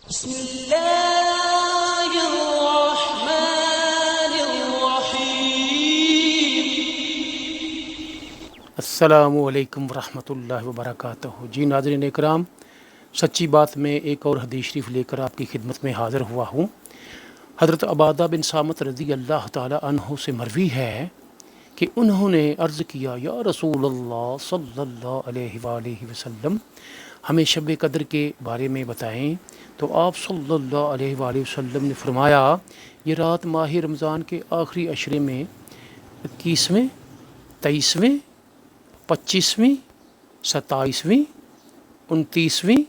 بسم اللہ الرحمن الرحیم۔ السلام علیکم ورحمۃ اللہ وبرکاتہ۔ جی ناظرین اکرام، سچی بات میں ایک اور حدیث شریف لے کر آپ کی خدمت میں حاضر ہوا ہوں۔ حضرت عبادہ بن صامت رضی اللہ تعالی عنہ سے مروی ہے کہ انہوں نے عرض کیا، یا رسول اللہ صلی اللہ علیہ وآلہ وسلم، ہمیں شب قدر کے بارے میں بتائیں۔ تو آپ صلی اللہ علیہ وآلہ وسلم نے فرمایا، یہ رات ماہ رمضان کے آخری عشرے میں 21ویں، 23ویں، 25ویں، 27ویں، 29ویں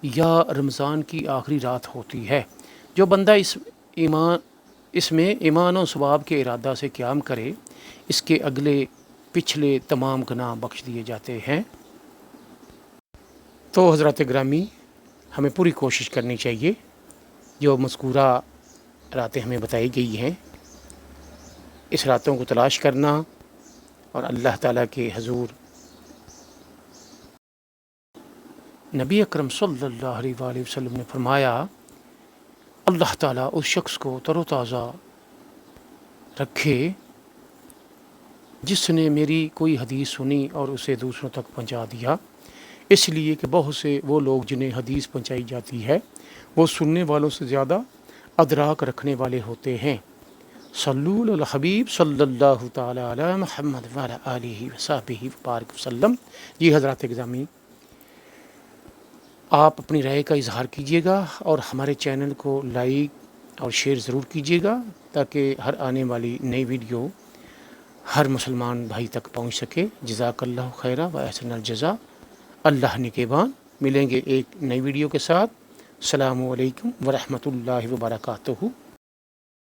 یا رمضان کی آخری رات ہوتی ہے۔ جو بندہ اس میں ایمان و ثواب کے ارادہ سے قیام کرے، اس کے اگلے پچھلے تمام گناہ بخش دیے جاتے ہیں۔ تو حضرات گرامی، ہمیں پوری کوشش کرنی چاہیے جو مذکورہ راتیں ہمیں بتائی گئی ہیں، اس راتوں کو تلاش کرنا اور اللہ تعالیٰ کے حضور نبی اکرم صلی اللہ علیہ وآلہ وسلم نے فرمایا، اللہ تعالیٰ اس شخص کو تر و تازہ رکھے جس نے میری کوئی حدیث سنی اور اسے دوسروں تک پہنچا دیا، اس لیے کہ بہت سے وہ لوگ جنہیں حدیث پہنچائی جاتی ہے وہ سننے والوں سے زیادہ ادراک رکھنے والے ہوتے ہیں۔ صلو علی الحبیب صلی اللہ تعالی علی محمد وعلی آلہ وصحبہ وبارک وسلم۔ جی حضرات گرامی، آپ اپنی رائے کا اظہار کیجیے گا اور ہمارے چینل کو لائک اور شیئر ضرور کیجیے گا تاکہ ہر آنے والی نئی ویڈیو ہر مسلمان بھائی تک پہنچ سکے۔ جزاک اللہ خیرہ و احسن الجزا۔ اللہ نگہبان۔ ملیں گے ایک نئی ویڈیو کے ساتھ۔ السلام علیکم ورحمۃ اللہ وبرکاتہ۔